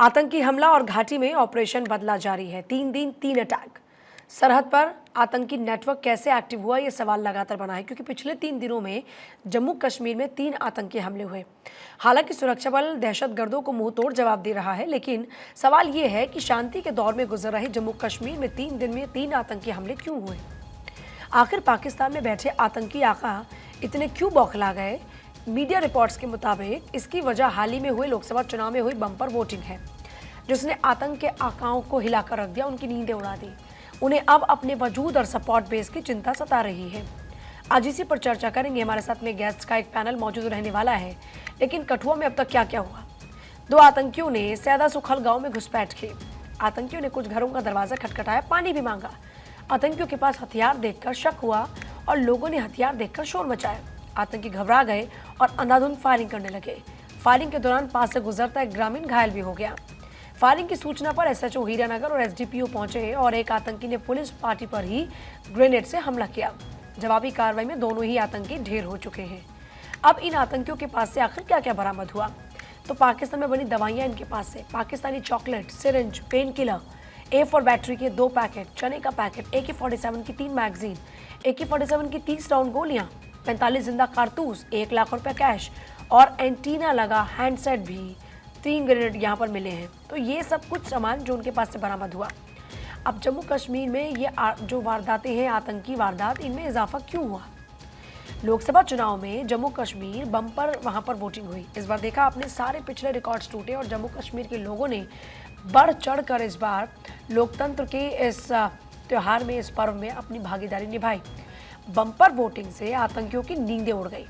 आतंकी हमला और घाटी में ऑपरेशन बदला जारी है। 3 दिन 3 अटैक। सरहद पर आतंकी नेटवर्क कैसे एक्टिव हुआ, ये सवाल लगातार बना है, क्योंकि पिछले 3 दिनों में जम्मू कश्मीर में 3 आतंकी हमले हुए। हालांकि सुरक्षा बल दहशतगर्दों को मुंहतोड़ जवाब दे रहा है, लेकिन सवाल ये है कि शांति के दौर में गुजर रहे जम्मू कश्मीर में 3 दिन में 3 आतंकी हमले क्यों हुए। आखिर पाकिस्तान में बैठे आतंकी आका इतने क्यों बौखला गए। मीडिया रिपोर्ट्स के मुताबिक इसकी वजह हाल ही में हुए लोकसभा चुनाव में हुई बम्पर वोटिंग है, जिसने आतंक के आकाओं को हिलाकर रख दिया, उनकी नींदें उड़ा दी। उन्हें अब अपने वजूद और सपोर्ट बेस की चिंता सता रही है। आज इसी पर चर्चा करेंगे। हमारे साथ में गेस्ट का एक पैनल मौजूद रहने वाला है। लेकिन कठुआ में अब तक क्या क्या हुआ। 2 आतंकियों ने सैदा सुखल गांव में घुसपैठ की। आतंकियों ने कुछ घरों का दरवाजा खटखटाया, पानी भी मांगा। आतंकियों के पास हथियार देखकर शक हुआ और लोगों ने हथियार देखकर शोर मचाया। आतंकी घबरा गए और अंधाधुंध फायरिंग करने लगे। फायरिंग के दौरान पास से गुजरता एक ग्रामीण घायल भी हो गया। फायरिंग की सूचना पर एसएचओ हीरानगर और एसडीपीओ पहुंचे और एक आतंकी ने पुलिस पार्टी पर ही ग्रेनेड से हमला किया। जवाबी कार्रवाई में दोनों ही आतंकी ढेर हो चुके हैं। अब इन आतंकियों के पास से आखिर क्या क्या बरामद हुआ, तो पाकिस्तान में बनी दवाइयां इनके पास से, Pakistani chocolate, syringe, pain killer, A4 battery के 2 पैकेट, चने का पैकेट, AK-47 की 3 मैगजीन, AK-47 की 30 राउंड गोलियां, 45 जिंदा कारतूस, 1 लाख रुपए कैश और एंटीना लगा हैंडसेट भी, 3 ग्रेनेड यहाँ पर मिले हैं। तो ये सब कुछ सामान जो उनके पास से बरामद हुआ। अब जम्मू कश्मीर में ये जो वारदातें हैं, आतंकी वारदात, इनमें इजाफा क्यों हुआ। लोकसभा चुनाव में जम्मू कश्मीर बम्पर वहां पर वोटिंग हुई। इस बार देखा आपने, सारे पिछले रिकॉर्ड्स टूटे और जम्मू कश्मीर के लोगों ने बढ़ चढ़ कर इस बार लोकतंत्र के इस त्योहार में, इस पर्व में अपनी भागीदारी निभाई। बम्पर वोटिंग से आतंकियों की नींदें उड़ गई।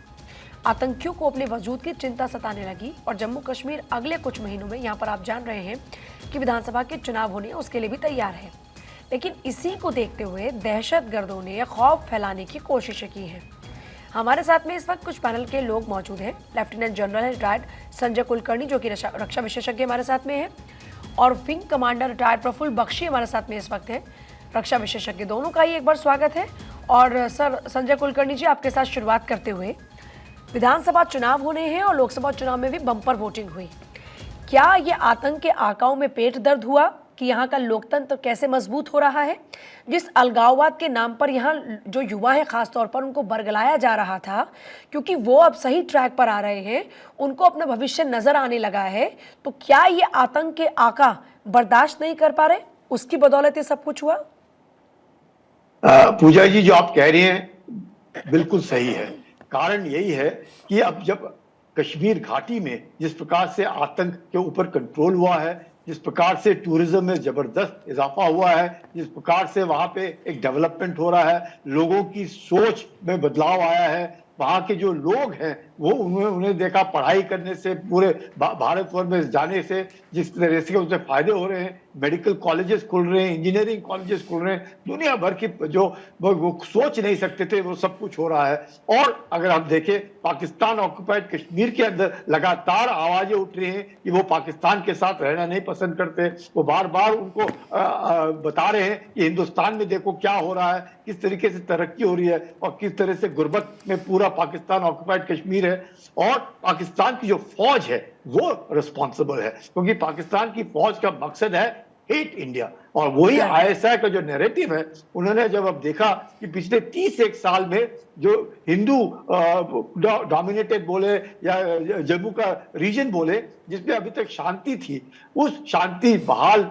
आतंकियों को अपने वजूद की चिंता सताने लगी और जम्मू कश्मीर अगले कुछ महीनों में, यहाँ पर आप जान रहे हैं कि विधानसभा के चुनाव होने, उसके लिए भी तैयार है। लेकिन इसी को देखते हुए दहशतगर्दों ने खौफ फैलाने की कोशिशें की हैं। हमारे साथ में इस वक्त कुछ पैनल के लोग मौजूद हैं। Lieutenant general retired Sanjay Kulkarni, जो कि रक्षा विशेषज्ञ, हमारे साथ में है, और wing commander retired Praphull Bakshi हमारे साथ में इस वक्त है, रक्षा विशेषज्ञ। दोनों का ही एक बार स्वागत है। और सर संजय कुलकर्णी जी, आपके साथ शुरुआत करते हुए, विधानसभा चुनाव होने हैं और लोकसभा चुनाव में भी बम्पर वोटिंग हुई। क्या ये आतंक के आकाओं में पेट दर्द हुआ कि यहाँ का लोकतंत्र कैसे मजबूत हो रहा है। जिस अलगाववाद के नाम पर यहाँ जो युवा है, खासतौर पर उनको बरगलाया जा रहा था, क्योंकि वो अब सही ट्रैक पर आ रहे हैं, उनको अपना भविष्य नजर आने लगा है, तो क्या ये आतंक के आका बर्दाश्त नहीं कर पा रहे, उसकी बदौलत ये सब कुछ हुआ। पूजा जी, जो आप कह रही हैं बिल्कुल सही है। कारण यही है कि अब जब कश्मीर घाटी में जिस प्रकार से आतंक के ऊपर कंट्रोल हुआ है, जिस प्रकार से टूरिज्म में जबरदस्त इजाफा हुआ है, जिस प्रकार से वहां पे एक डेवलपमेंट हो रहा है, लोगों की सोच में बदलाव आया है, वहां के जो लोग हैं वो उन्हें देखा पढ़ाई करने से, पूरे भारतवर्ष में जाने से जिस तरह से उनसे फायदे हो रहे हैं, मेडिकल कॉलेजेस खुल रहे हैं, इंजीनियरिंग कॉलेजेस खुल रहे हैं, दुनिया भर की जो वो सोच नहीं सकते थे वो सब कुछ हो रहा है। और अगर हम देखें, पाकिस्तान ऑक्युपाइड कश्मीर के अंदर लगातार आवाजें उठ रही हैं कि वो पाकिस्तान के साथ रहना नहीं पसंद करते। वो बार बार उनको बता रहे हैं कि हिंदुस्तान में देखो क्या हो रहा है, किस तरीके से तरक्की हो रही है और किस तरह से गुर्बत में पूरा पाकिस्तान ऑक्युपाइड कश्मीर है। और पाकिस्तान की जो फौज है वो रिस्पॉन्सिबल है, क्योंकि पाकिस्तान की फौज का मकसद है हेट इंडिया। और वही आईएसआई का जो नैरेटिव है, उन्होंने जब अब देखा कि पिछले 31 साल में जो हिंदू डोमिनेटेड बोले या जम्मू का रीजन बोले, जिसमें अभी तक शांति थी, उस शांति बहाल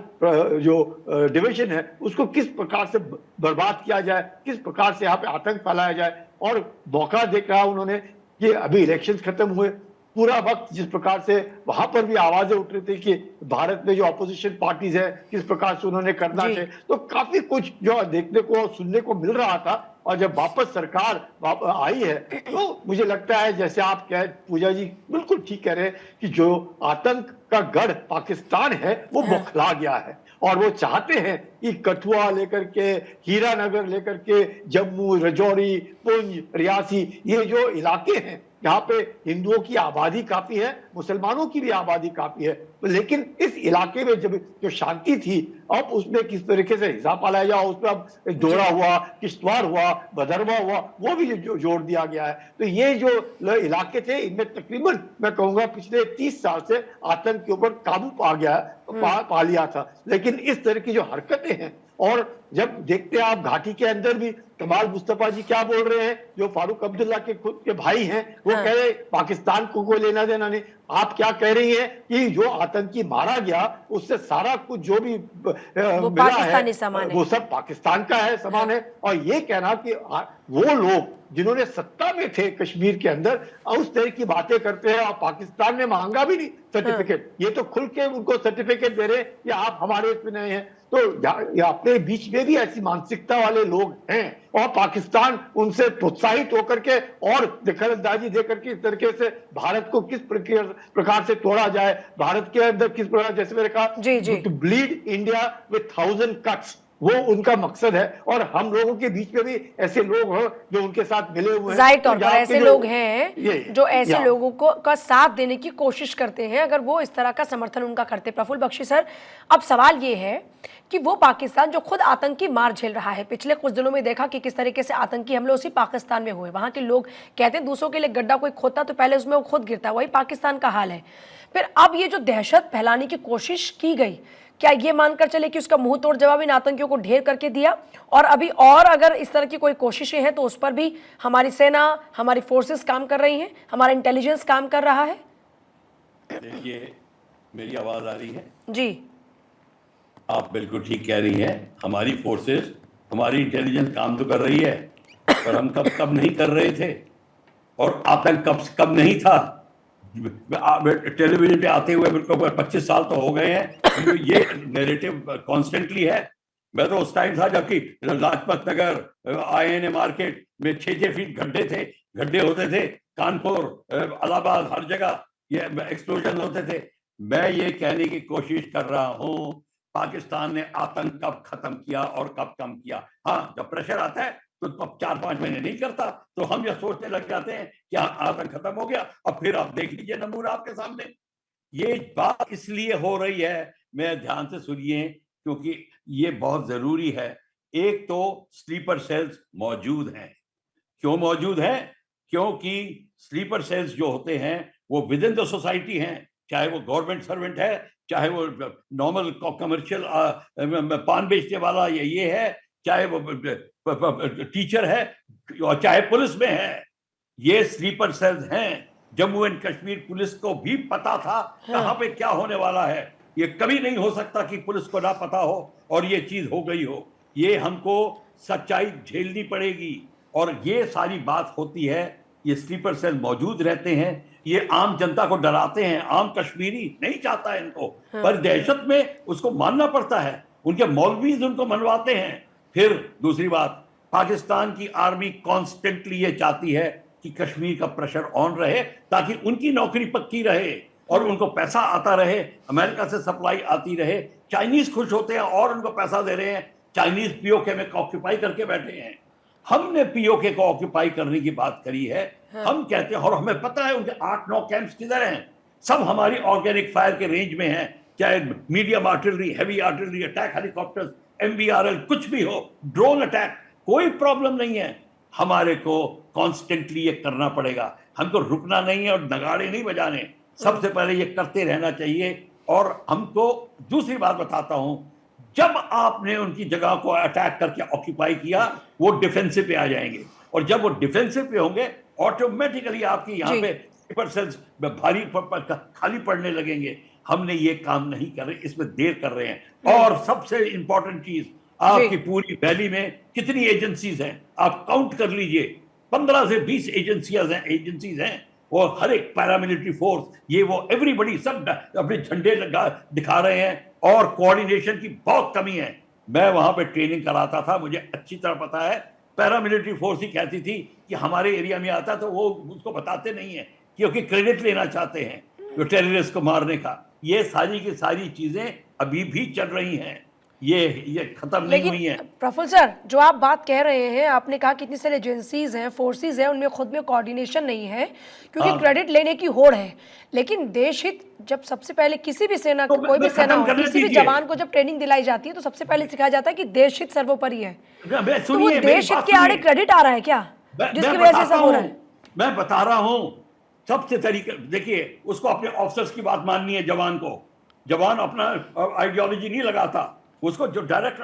जो डिवीजन है उसको किस प्रकार से बर्बाद किया जाए, किस प्रकार से यहाँ पे आतंक फैलाया जाए। और मौका देखा उन्होंने कि अभी इलेक्शंस खत्म हुए, पूरा वक्त जिस प्रकार से वहां पर भी आवाजें उठ रही थी कि भारत में जो अपोजिशन पार्टीज है किस प्रकार से उन्होंने करना है, तो काफी कुछ जो देखने को और सुनने को मिल रहा था। और जब वापस सरकार आई है तो मुझे लगता है, जैसे आप पूजा जी बिल्कुल ठीक कह रहे हैं, कि जो आतंक का गढ़ पाकिस्तान है वो बौखला गया है और वो चाहते हैं कि कठुआ लेकर के, हीरानगर लेकर के, जम्मू, राजौरी, पुंछ, रियासी, ये जो इलाके हैं यहाँ पे हिंदुओं की आबादी काफी है, मुसलमानों की भी आबादी काफी है, लेकिन इस इलाके में जब जो शांति थी, अब उसमें किस तरीके से हिसाब पाया जाए, उसमें अब दोड़ा हुआ, किश्तवाड़ हुआ, भदरवा हुआ, वो भी जोड़ दिया गया है। तो ये जो इलाके थे, इनमें तकरीबन मैं कहूंगा पिछले 30 साल से आतंक के ऊपर काबू पा गया, पा लिया था। लेकिन इस तरह की जो हरकतें हैं, और जब देखते हैं आप घाटी के अंदर भी, कमाल मुस्तफा जी क्या बोल रहे हैं, जो फारूक अब्दुल्ला के खुद के भाई हैं, वो कह रहे पाकिस्तान को कोई लेना देना नहीं। आप क्या कह रही हैं कि जो आतंकी मारा गया उससे सारा कुछ जो भी मिला है वो सब पाकिस्तान का है, सामान है। और ये कहना कि वो लोग जिन्होंने सत्ता में थे कश्मीर के अंदर उस तरह की बातें करते हैं, और पाकिस्तान ने मांगा भी नहीं सर्टिफिकेट, ये तो खुल के उनको सर्टिफिकेट दे रहे कि आप हमारे इसमें नहीं है। तो अपने बीच में भी ऐसी मानसिकता वाले लोग हैं, और पाकिस्तान उनसे प्रोत्साहित होकर के और दखलंदाजी देकर के इस तरीके से भारत को किस प्रकार से तोड़ा जाए, भारत के अंदर किस प्रकार, जैसे मैंने कहा, to bleed India with 1000 cuts, वो उनका मकसद है। और हम लोगों के बीच में भी ऐसे लोग हो जो उनके साथ मिले हुए हैं, जाहिर तौर पर ऐसे लोग हैं जो ऐसे लोगों को का साथ देने की कोशिश करते हैं, अगर वो इस तरह का समर्थन उनका करते। प्रफुल्ल बख्शी सर, अब सवाल ये है कि वो पाकिस्तान जो खुद आतंकी मार झेल रहा है, पिछले कुछ दिनों में देखा कि किस तरीके से आतंकी हमले उसी पाकिस्तान में हुए। वहां के लोग कहते हैं दूसरों के लिए गड्ढा कोई खोदता तो पहले उसमें वो खुद गिरता, वही पाकिस्तान का हाल है। फिर अब ये जो दहशत फैलाने की कोशिश की गई, क्या ये मानकर चले कि उसका मुंह तोड़ जवाब इन आतंकियों को ढेर करके दिया, और अभी और अगर इस तरह की कोई कोशिशें हैं तो उस पर भी हमारी सेना, हमारी फोर्सेस काम कर रही हैं, हमारा इंटेलिजेंस काम कर रहा है? देखिए, मेरी आवाज आ रही है जी? आप बिल्कुल ठीक कह रही हैं। हमारी फोर्सेस, हमारी इंटेलिजेंस काम तो कर रही है, पर हम कब नहीं कर रहे थे, और आतंक कब नहीं था। टेलीविजन पे आते हुए बिल्कुल 25 साल तो हो गए हैं, ये नैरेटिव कॉन्स्टेंटली है। मैं तो उस टाइम था जबकि लाजपत नगर, INA मार्केट में 6-6 फीट गड्ढे होते थे, कानपुर, इलाहाबाद, हर जगह ये एक्सप्लोजन होते थे। मैं ये कहने की कोशिश कर रहा हूं, पाकिस्तान ने आतंक कब खत्म किया और कब कम किया। हाँ, जब प्रेशर आता है तो 4-5 महीने नहीं करता, तो हम ये सोचने लग जाते हैं कि आतंक खत्म हो गया। अब फिर आप देख लीजिए नमूना आपके सामने। ये बात इसलिए हो रही है, मैं ध्यान से सुनिए, क्योंकि ये बहुत जरूरी है। एक तो स्लीपर सेल्स मौजूद हैं। क्यों मौजूद हैं? क्योंकि स्लीपर सेल्स जो होते हैं वो विद इन द सोसाइटी हैं, चाहे वो गवर्नमेंट सर्वेंट है, चाहे वो नॉर्मल कमर्शियल पान बेचने वाला ये है, चाहे वो टीचर है, और चाहे पुलिस में है। ये स्लीपर सेल्स हैं। जम्मू एंड कश्मीर पुलिस को भी पता था कहां पे क्या होने वाला है। ये कभी नहीं हो सकता कि पुलिस को ना पता हो और ये चीज हो गई हो। ये हमको सच्चाई झेलनी पड़ेगी, और ये सारी बात होती है। ये स्लीपर सेल मौजूद रहते हैं, ये आम जनता को डराते हैं। आम कश्मीरी नहीं चाहता है इनको, पर दहशत में उसको मानना पड़ता है। उनके मौलवीज उनको मनवाते हैं। फिर दूसरी बात, पाकिस्तान की आर्मी कॉन्स्टेंटली ये चाहती है कि कश्मीर का प्रेशर ऑन रहे, ताकि उनकी नौकरी पक्की रहे और उनको पैसा आता रहे, अमेरिका से सप्लाई आती रहे। चाइनीज खुश होते हैं और उनको पैसा दे रहे हैं। चाइनीज POK में ऑक्यूपाई करके बैठे हैं। हमने POK को ऑक्यूपाई करने की बात करी है। हम कहते हैं, और हमें पता है उनके 8-9 कैंप्स किधर हैं। सब हमारी ऑर्गेनिक फायर के रेंज में हैं, चाहे medium artillery, heavy artillery, attack helicopters, MBRL, कुछ भी हो, ड्रोन अटैक, कोई प्रॉब्लम नहीं है। हमारे को कॉन्स्टेंटली ये करना पड़ेगा। हमको रुकना नहीं है और नगाड़े नहीं बजाने, सबसे पहले ये करते रहना चाहिए। और हमको दूसरी बात बताता हूं, जब आपने उनकी जगह को अटैक करके ऑक्यूपाई किया, वो डिफेंसिव पे आ जाएंगे, और जब वो डिफेंसिव पे होंगे, ऑटोमेटिकली आपकी यहाँ पे स्लीपर सेल्स भारी खाली पड़ने लगेंगे। हमने ये काम नहीं कर रहे, इसमें देर कर रहे हैं। और सबसे इंपॉर्टेंट चीज, आपकी पूरी वैली में कितनी एजेंसीज हैं आप काउंट कर लीजिए। 15 से 20 एजेंसीज हैं, और हर एक पैरामिलिट्री फोर्स, ये वो एवरीबडी सब अपने झंडे दिखा रहे हैं, और कोऑर्डिनेशन की बहुत कमी है। मैं वहां पे ट्रेनिंग कराता था, मुझे अच्छी तरह पता है। पैरामिलिट्री फोर्स ही कहती थी कि हमारे एरिया में आता, तो वो उसको बताते नहीं है, क्योंकि क्रेडिट लेना चाहते हैं जो टेररिस्ट को मारने का। ये सारी की सारी चीजें अभी भी चल रही हैं। ये खत्म नहीं लेकिन हुई है। प्रफुल्ल सर, जो आप बात कह रहे हैं, आपने कहा कितनी सारी एजेंसीज हैं, फोर्सेस हैं, उनमें खुद में कोऑर्डिनेशन नहीं है क्योंकि हाँ। क्रेडिट लेने की होड़ है। लेकिन देश हित जब सबसे पहले किसी भी सेना तो कोई भी मैं सेना खत्म हो, करने किसी भी दीजिए। जवान को जब ट्रेनिंग दिलाई जाती है तो सबसे पहले सिखाया जाता है कि देश हित सर्वोपरि है। तो वो सुनिए, मेरी देश हित बात के आड़े सुनिए। क्रेडिट आ रहा है क्या, जिसकी मैं वजह से बताता सब हो रहा है? हूं, मैं बता रहा हूं सबसे तरीके। देखिए, उसको अपने ऑफिसर्स की बात माननी है। जवान को, जवान अपना आइडियोलॉजी नहीं लगाता, उसको जो डायरेक्ट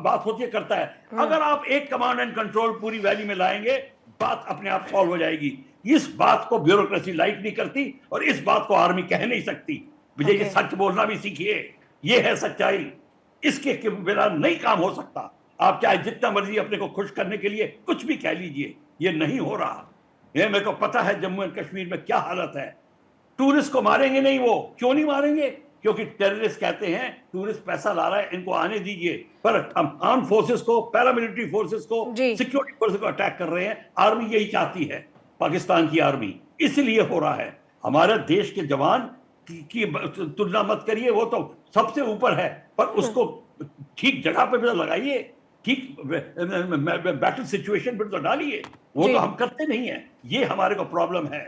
बात होती है करता है। अगर आप एक कमांड एंड कंट्रोल पूरी वैली में लाएंगे, बात अपने आप सॉल्व हो जाएगी। इस बात को ब्यूरोक्रेसी लाइक नहीं करती और इस बात को आर्मी कह नहीं सकती। मुझे ये सच बोलना भी सीखिए, ये है सच्चाई। इसके बिना नहीं काम हो सकता। आप चाहे जितना मर्जी अपने को खुश करने के लिए कुछ भी कह लीजिए, ये नहीं हो रहा। ये मेरे को पता है जम्मू एंड कश्मीर में क्या हालत है। टूरिस्ट को मारेंगे नहीं, वो क्यों नहीं मारेंगे? क्योंकि टेररिस्ट कहते हैं टूरिस्ट पैसा ला रहा है, इनको आने दीजिए। पर हम आर्म फोर्सेस को, पैरामिलिट्री फोर्सेस को, जी। सिक्योरिटी फोर्सेस को अटैक कर रहे हैं। आर्मी यही चाहती है, पाकिस्तान की आर्मी, इसलिए हो रहा है। हमारे देश के जवान की तुलना मत करिए, वो तो सबसे ऊपर है, पर उसको ठीक जगह पे भी लगाइए, ठीक बैटल सिचुएशन पर तो डालिए। वो जी। तो हम करते नहीं है। ये हमारे को प्रॉब्लम है।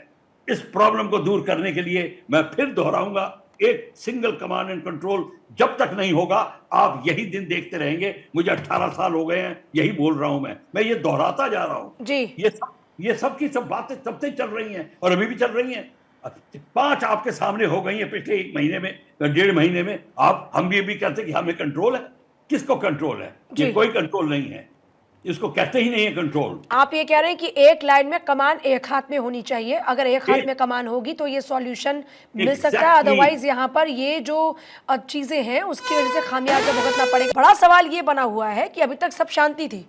इस प्रॉब्लम को दूर करने के लिए मैं फिर दोहराऊंगा, एक सिंगल कमांड एंड कंट्रोल जब तक नहीं होगा, आप यही दिन देखते रहेंगे। मुझे 18 साल हो गए हैं, यही बोल रहा हूं मैं ये दोहराता जा रहा हूं। जी। ये सब की सब बातें तब से चल रही हैं और अभी भी चल रही हैं। 5 आपके सामने हो गई हैं पिछले 1 महीने में, 1.5 महीने में। हम भी कहते हैं कि हमें कंट्रोल है। किसको कंट्रोल है? ये कोई कंट्रोल नहीं है, इसको कहते ही नहीं है कंट्रोल। आप ये कह रहे हैं कि एक लाइन में कमान एक हाथ में होनी चाहिए। अगर एक हाथ में कमान होगी तो ये सॉल्यूशन मिल सकता है, अदरवाइज यहाँ पर ये जो चीजें हैं उसकी वजह से खामियाजा भुगतना पड़ेगा। बड़ा सवाल ये बना हुआ है कि अभी तक सब शांति थी,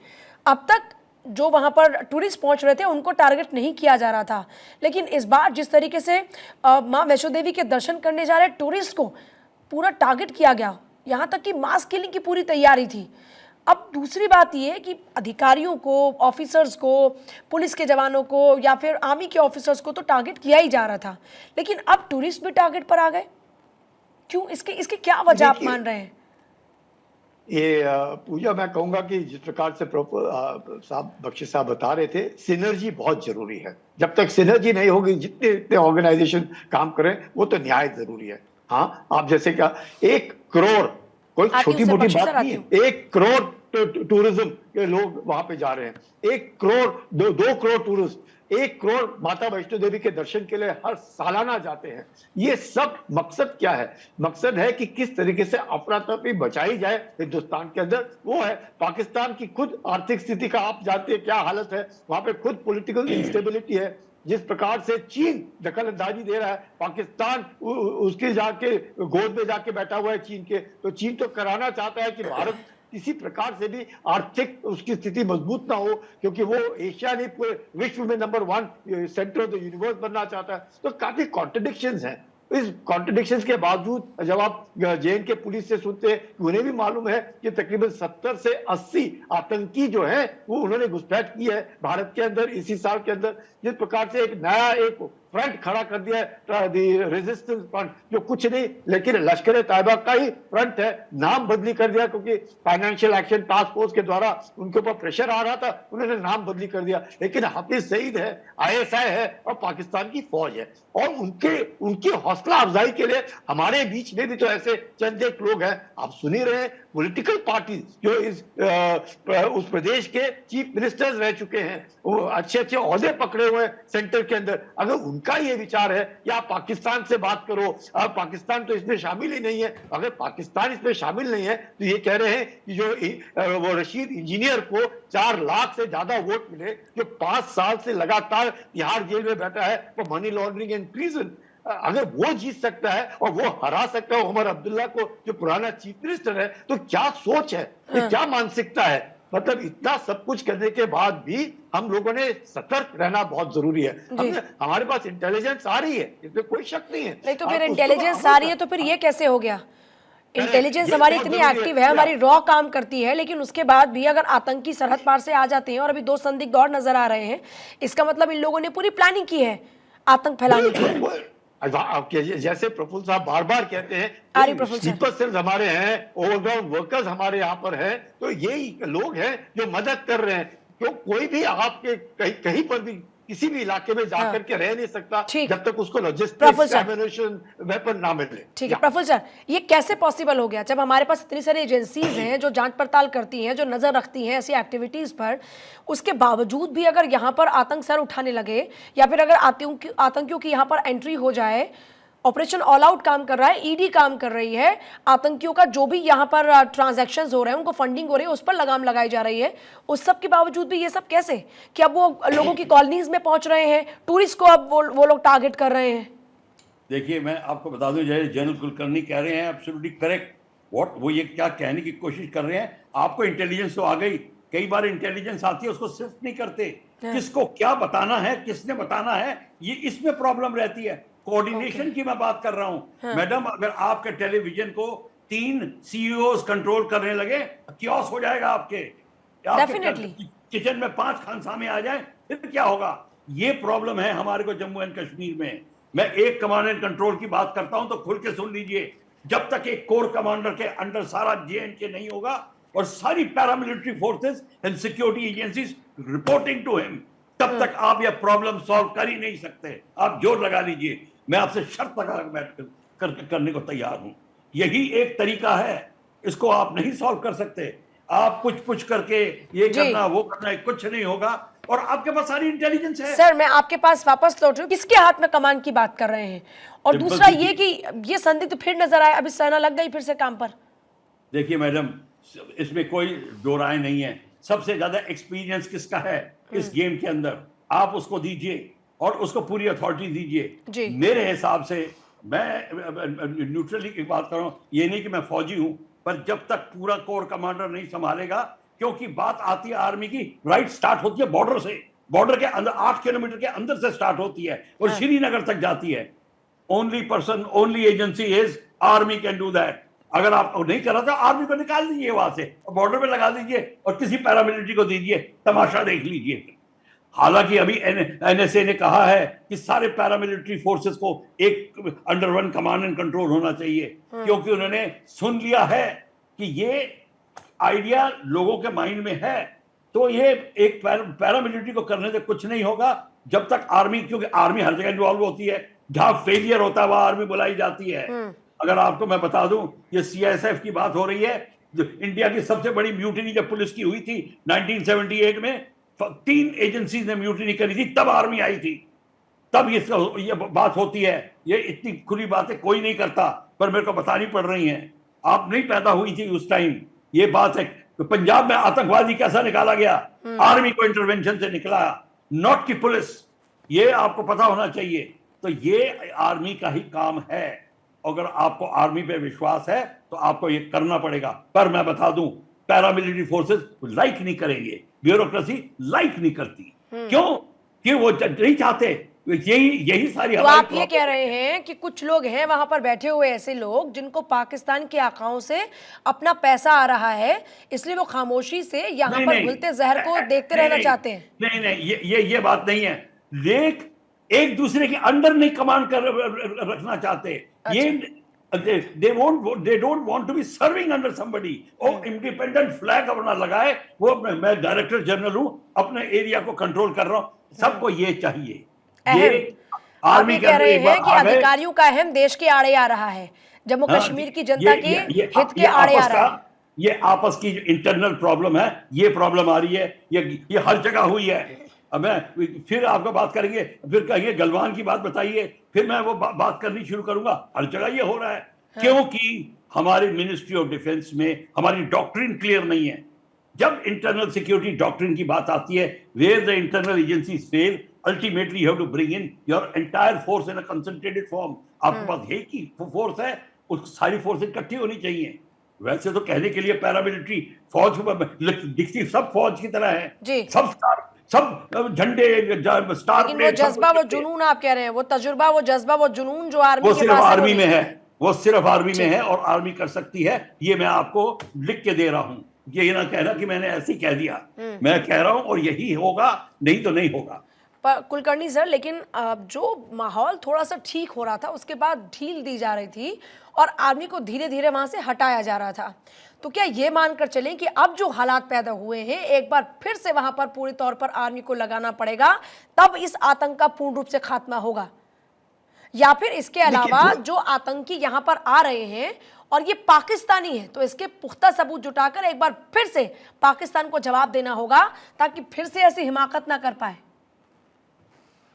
अब तक जो वहाँ पर टूरिस्ट पहुँच रहे थे उनको टारगेट नहीं किया जा रहा था, लेकिन इस बार जिस तरीके से माँ वैष्णो देवी के दर्शन करने जा रहे टूरिस्ट को पूरा टारगेट किया गया, यहाँ तक कि मास किलिंग की पूरी तैयारी थी। अब दूसरी बात ये है कि अधिकारियों को, ऑफिसर्स को, पुलिस के जवानों को या फिर आर्मी के ऑफिसर्स को तो टारगेट किया ही जा रहा था, लेकिन अब टूरिस्ट भी टारगेट पर आ गए। क्यों? इसकी क्या वजह आप मान रहे हैं? ये पूजा, मैं कहूंगा कि जिस प्रकार से साहब बख्शी साहब बता रहे थे, सिनर्जी बहुत जरूरी है। जब तक सिनर्जी नहीं होगी, जितने ऑर्गेनाइजेशन काम करें, वो तो न्याय जरूरी है। हाँ, आप जैसे क्या 1 करोड़ कोई छोटी मोटी बात नहीं है। 1 करोड़ टूरिज्म के लोग वहां पे जा रहे हैं। 1 करोड़ 2 करोड़ टूरिस्ट, 1 करोड़ माता वैष्णो देवी के दर्शन के लिए हर सालाना जाते हैं। ये सब मकसद क्या है? मकसद है कि किस तरीके से अफरा तफरी बचाई जाए हिंदुस्तान के अंदर। वो है पाकिस्तान की खुद आर्थिक स्थिति का आप जानते हैं क्या हालत है। वहां पे खुद पॉलिटिकल इंस्टेबिलिटी है। जिस प्रकार से चीन दखल अंदाजी दे रहा है, पाकिस्तान उसके जाके गोद में जाके बैठा हुआ है चीन के। तो चीन तो कराना चाहता है कि भारत किसी प्रकार से भी आर्थिक उसकी स्थिति मजबूत ना हो, क्योंकि वो एशिया नहीं पूरे विश्व में number 1 centre of the universe बनना चाहता है। तो काफी कॉन्ट्रडिक्शंस हैं। इस कॉन्ट्रडिक्शंस के बावजूद जब आप जेएन के पुलिस से सुनते हैं, उन्हें भी मालूम है कि तकरीबन 70 से 80 आतंकी जो है वो उन्होंने घुसपैठ की है भारत के अंदर इसी साल के अंदर। जिस प्रकार से एक नया फ्रंट खड़ा कर दिया है, रेजिस्टेंस फ्रंट, जो कुछ नहीं लेकिन लश्कर तैयबा का ही फ्रंट है। नाम बदली कर दिया क्योंकि फाइनेंशियल एक्शन टास्क फोर्स के द्वारा उनके ऊपर प्रेशर आ रहा था, उन्होंने नाम बदली कर दिया। लेकिन हाफिज सईद है, आईएसआई है और पाकिस्तान की फौज है। और उनकी हौसला अफजाई के लिए हमारे बीच में भी तो ऐसे चंद एक लोग हैं, आप सुन ही रहे हैं, पॉलिटिकल पार्टी जो उस प्रदेश के चीफ मिनिस्टर्स रह चुके हैं, वो अच्छे अच्छे ओहदे पकड़े हुए हैं सेंटर के अंदर। अगर उनका ये विचार है कि आप पाकिस्तान से बात करो, अब पाकिस्तान तो इसमें शामिल ही नहीं है, अगर पाकिस्तान इसमें शामिल नहीं है तो ये कह रहे हैं कि जो वो रशीद इंजीनियर को 4 लाख से ज्यादा वोट मिले, जो 5 साल से लगातार तिहाड़ जेल में बैठा है वो मनी लॉन्ड्रिंग एंड ट्रीजन, अगर वो जीत सकता है और वो हरा सकता है उमर अब्दुल्ला को जो पुराना चीफ मिनिस्टर है, तो क्या सोच है, ये क्या मानसिकता है। मतलब इतना सब कुछ करने के बाद भी हम लोगों ने सतर्क रहना बहुत जरूरी है। हमारे पास इंटेलिजेंस आ रही है, इसमें कोई शक नहीं है। नहीं तो फिर इंटेलिजेंस आ रही है तो फिर ये कैसे हो गया? इंटेलिजेंस हमारी इतनी एक्टिव है, हमारी रॉ काम करती है, लेकिन उसके बाद भी अगर आतंकी सरहद पार से आ जाते हैं और अभी 2 संदिग्ध और नजर आ रहे हैं, इसका मतलब इन लोगों ने पूरी प्लानिंग की है आतंक फैलाने की। जैसे प्रफुल्ल साहब बार बार कहते आर्य हैं प्रफुल्ल सर। स्लीपर सेल्स हमारे हैं, ओवरग्राउंड वर्कर्स हमारे यहाँ पर हैं, तो यही लोग हैं जो मदद कर रहे हैं। क्यों कोई भी आपके कहीं पर भी किसी भी इलाके में जाकर के रह नहीं सकता ठीक। जब तक उसको प्रफुल्ल लॉजिस्टिक्स, सर। एम्युनिशन, वेपन ना मिले। ठीक है प्रफुल्ल सर, ये कैसे पॉसिबल हो गया जब हमारे पास इतनी सारी एजेंसीज हैं जो जांच पड़ताल करती हैं, जो नजर रखती हैं ऐसी एक्टिविटीज पर, उसके बावजूद भी अगर यहाँ पर आतंक सर उठाने लगे या फिर अगर आतंकियों की यहाँ पर एंट्री हो जाए, ऑपरेशन ऑल आउट काम कर रहा है, ईडी काम कर रही है, आतंकियों का जो भी यहाँ पर ट्रांजैक्शंस हो रहे हैं, उनको फंडिंग हो रही है, उस पर लगाम लगाई जा रही है, उस सब के बावजूद भी ये सब कैसे कि अब वो लोगों की कॉलोनीज में पहुंच रहे हैं, टूरिस्ट को अब वो लोग टारगेट कर रहे हैं? देखिए मैं आपको बता दूं, जैसे जनरल कुलकर्णी कह रहे हैं एब्सोल्युटली करेक्ट। व्हाट वो ये क्या कहने की कोशिश कर रहे हैं, आपको इंटेलिजेंस तो आ गई, कई बार इंटेलिजेंस आती है उसको सिर्फ नहीं करते, किसको क्या बताना है, किसने बताना है, ये इसमें प्रॉब्लम रहती है। कोऑर्डिनेशन की मैं बात कर रहा हूं मैडम। अगर आपके टेलीविजन को 3 सीईओ कंट्रोल करने लगे, क्योस हो जाएगा आपके डेफिनेटली। किचन में 5 खानसामे आ जाए फिर क्या होगा। ये प्रॉब्लम है हमारे को जम्मू एंड कश्मीर में। मैं एक कमांड एंड कंट्रोल की बात करता हूं तो खुल के सुन लीजिए, जब तक एक कोर कमांडर के अंडर सारा JNK नहीं होगा और सारी paramilitary forces and security agencies reporting to him, तब तक आप यह प्रॉब्लम सॉल्व कर ही नहीं सकते। आप जोर लगा लीजिए, मैं आपसे शर्त लगा करने को तैयार हूं। यही एक तरीका है, इसको आप नहीं सॉल्व कर सकते। आप कुछ करके ये करना वो करना, कुछ नहीं होगा। और आपके पास सारी इंटेलिजेंस है। सर मैं आपके पास वापस लौट रही हूँ, किसके हाथ में कमान की बात कर रहे हैं? और दूसरा ये कि ये संदिग्ध फिर नजर आया, अभी सेना लग गई फिर से काम पर। देखिए मैडम, इसमें कोई दो राय नहीं है। सबसे ज्यादा एक्सपीरियंस किसका है इस गेम के अंदर, आप उसको दीजिए और उसको पूरी अथॉरिटी दीजिए। मेरे हिसाब से, मैं न्यूट्रली की बात कर रहा हूं, ये नहीं कि मैं फौजी हूं, पर जब तक पूरा कोर कमांडर नहीं संभालेगा, क्योंकि बात आती है आर्मी की, राइट स्टार्ट होती है बॉर्डर से, बॉर्डर के अंदर 8 किलोमीटर के अंदर से स्टार्ट होती है और श्रीनगर तक जाती है। Only person, only agency is army can do that. अगर आप नहीं कर रहा तो आर्मी को निकाल दीजिए वहां से और बॉर्डर पे लगा दीजिए और किसी पैरामिलिट्री को दीजिए, तमाशा देख लीजिए। हालांकि अभी NSA ने कहा है कि सारे पैरामिलिट्री फोर्सेस को एक under one command and control होना चाहिए, क्योंकि उन्होंने सुन लिया है कि ये आइडिया लोगों के माइंड में है। तो ये एक पैरामिलिट्री को करने से कुछ नहीं होगा जब तक आर्मी, क्योंकि आर्मी हर जगह इन्वॉल्व होती है, जहां फेलियर होता है वहां आर्मी बुलाई जाती है। अगर आपको मैं बता दूं, ये CISF की बात हो रही है, जो इंडिया की सबसे बड़ी म्यूटिनी जब पुलिस की हुई थी 1978 में, 3 एजेंसीज ने म्यूटिनी करी थी, तब आर्मी आई थी, तब ये बात होती है। ये इतनी खुली बातें कोई नहीं करता, पर मेरे को बतानी पड़ रही हैं। आप नहीं पैदा हुई थी उस टाइम, ये बात है। तो पंजाब में आतंकवादी कैसा निकाला गया, आर्मी को इंटरवेंशन से निकला, नॉट की पुलिस। ये आपको पता होना चाहिए। तो ये आर्मी का ही काम है। अगर आपको आर्मी पे विश्वास है तो आपको ये करना पड़ेगा। पर मैं बता दूं, पैरामिलिट्री फोर्सेस लाइक नहीं करेंगे, ब्यूरोक्रेसी लाइक नहीं करती। क्यों? कि वो नहीं चाहते। यही सारी। तो आप ये कह रहे हैं कि कुछ लोग हैं वहां पर बैठे हुए, ऐसे लोग जिनको पाकिस्तान की आंखों से अपना पैसा आ रहा है, इसलिए वो खामोशी से यहाँ पर घुलते जहर को देखते रहना चाहते हैं। नहीं, ये बात नहीं है। लेक एक दूसरे के अंडर नहीं कमांड कर रखना चाहते। ये they don't want to be serving under somebody। और इंडिपेंडेंट फ्लैग अपना लगाए, वो मैं डायरेक्टर जनरल हूं, अपने एरिया को कंट्रोल कर रहा हूं। सबको ये चाहिए। ये आर्मी कह रहे हैं कि अधिकारियों का अहम देश के आड़े आ रहा है, जम्मू कश्मीर की जनता के हित के आड़े आ रहा है। ये आपस की जो इंटरनल प्रॉब्लम है, ये प्रॉब्लम आ रही है। ये हर जगह हुई है। अब मैं फिर आपको बात करेंगे, फिर कहेंगे गलवान की बात बताइए, फिर मैं वो बात करनी शुरू करूंगा। हर जगह ये हो रहा है। क्योंकि हमारी मिनिस्ट्री ऑफ डिफेंस में हमारी डॉक्ट्रिन क्लियर नहीं है। जब इंटरनल सिक्योरिटी डॉक्ट्रिन की बात आती है, where the internal agencies fail, ultimately you have to bring in your entire force in a concentrated form. आपके पास एक ही फोर्स है, उस सारी फोर्स इकट्ठी होनी चाहिए। वैसे तो कहने के लिए पैरामिलिट्री फौज दिखती सब फौज की तरह है, सब झंडे स्टार, लेकिन वो जज्बा, वो जुनून आप कह रहे हैं, वो तजुर्बा, वो जज्बा, वो जुनून जो आर्मी वो सिर्फ आर्मी में है, वो सिर्फ आर्मी में है और आर्मी कर सकती है। ये मैं आपको लिख के दे रहा हूं। ये ना कहना कि मैंने ऐसे ही कह दिया, मैं कह रहा हूं और यही होगा, नहीं तो नहीं होगा। कुलकर्णी सर, लेकिन जो माहौल थोड़ा सा ठीक हो रहा था उसके बाद ढील दी जा रही थी और आर्मी को धीरे धीरे वहां से हटाया जा रहा था, तो क्या ये मानकर चलें कि अब जो हालात पैदा हुए हैं एक बार फिर से वहां पर पूरे तौर पर आर्मी को लगाना पड़ेगा, तब इस आतंक का पूर्ण रूप से खात्मा होगा? या फिर इसके अलावा जो आतंकी यहां पर आ रहे हैं और ये पाकिस्तानी है, तो इसके पुख्ता सबूत जुटाकर एक बार फिर से पाकिस्तान को जवाब देना होगा ताकि फिर से ऐसी हिमाकत ना कर पाए?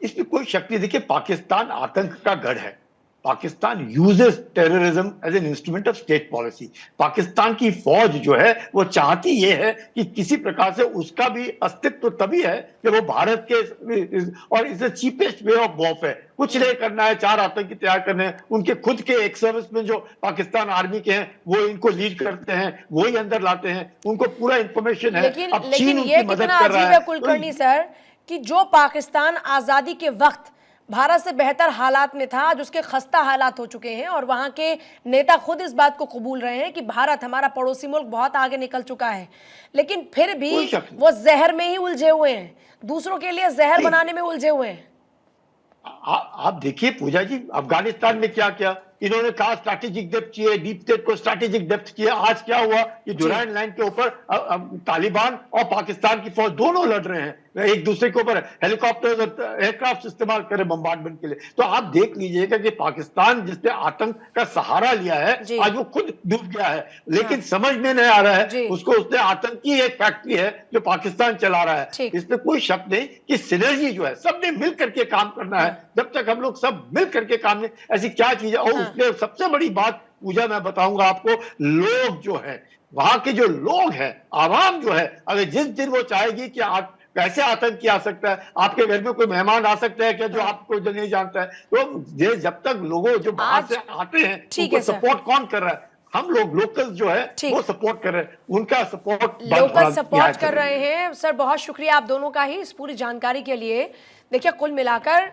इसमें कोई शक नहीं। देखिए, पाकिस्तान आतंक का गढ़ है। Pakistan uses terrorism as an instrument of state policy. Pakistan की फौज जो है वो चाहती ये है कि किसी प्रकार से उसका भी अस्तित्व तभी है कि वो भारत के, और इसे चीपेस्ट वे ऑफ वॉरफेयर, कुछ नहीं करना है, 4 आतंकी तैयार करने हैं। उनके खुद के एक सर्विसमैन जो पाकिस्तान आर्मी के हैं वो इनको लीड करते हैं, वो ही अंदर लाते हैं, उनको पूरा इंफॉर्मेशन है। लेकिन ये कितना अजीब है कुलकर्णी सर कि जो पाकिस्तान आजादी के वक्त भारत से बेहतर हालात में था, आज उसके खस्ता हालात हो चुके हैं और वहां के नेता खुद इस बात को कबूल रहे हैं कि भारत हमारा पड़ोसी मुल्क बहुत आगे निकल चुका है, लेकिन फिर भी वो जहर में ही उलझे हुए हैं, दूसरों के लिए जहर बनाने में उलझे हुए हैं। आप देखिए पूजा जी, अफगानिस्तान में क्या किया इन्होंने, कहा स्ट्रैटेजिक डेप्थ चाहिए, डीप स्टेट को स्ट्रैटेजिक डेप्थ किया। आज क्या हुआ कि डुरांड लाइन के ऊपर तालिबान और पाकिस्तान की फौज दोनों लड़ रहे हैं, एक दूसरे के ऊपर हेलीकॉप्टर और एयरक्राफ्ट इस्तेमाल करें बम्बार्डमेंट के लिए। तो आप देख लीजिएगा कि पाकिस्तान जिसने आतंक का सहारा लिया है आज वो खुद डूब गया है, लेकिन समझ में नहीं आ रहा है उसको, उसने आतंकी एक फैक्ट्री है जो पाकिस्तान चला रहा है। इसमें कोई शक नहीं कि सिनर्जी जो है सबने मिल करके काम करना है। जब तक हम लोग सब मिल करके काम नहीं, ऐसी क्या चीज है। और उसमें सबसे बड़ी बात पूजा मैं बताऊंगा आपको, लोग जो है वहां के जो लोग हैं, आवाम जो है, अगर जिस दिन वो चाहेगी कि आप कैसे आतंकी आ सकता है, आपके घर में कोई मेहमान आ सकता है क्या जो आपको नहीं जानता है, तो जब तक लोगों जो बाहर से आते हैं उनको सपोर्ट कौन कर रहा है? हम लोग लोकल जो है वो सपोर्ट कर रहे हैं, उनका सपोर्ट लोकल सपोर्ट कर रहे हैं। सर बहुत शुक्रिया आप दोनों का ही इस पूरी जानकारी के लिए। देखिए कुल मिलाकर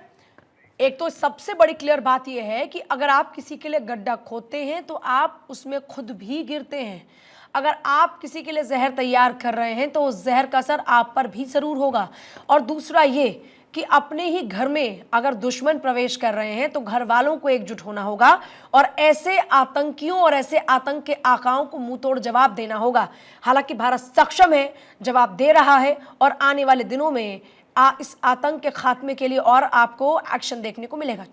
एक तो सबसे बड़ी क्लियर बात यह है कि अगर आप किसी के लिए गड्ढा खोदते हैं तो आप उसमें खुद भी गिरते हैं। अगर आप किसी के लिए जहर तैयार कर रहे हैं तो उस जहर का असर आप पर भी ज़रूर होगा। और दूसरा ये कि अपने ही घर में अगर दुश्मन प्रवेश कर रहे हैं तो घर वालों को एकजुट होना होगा और ऐसे आतंकियों और ऐसे आतंक के आकाओं को मुंह तोड़ जवाब देना होगा। हालांकि भारत सक्षम है, जवाब दे रहा है और आने वाले दिनों में इस आतंक के खात्मे के लिए और आपको एक्शन देखने को मिलेगा।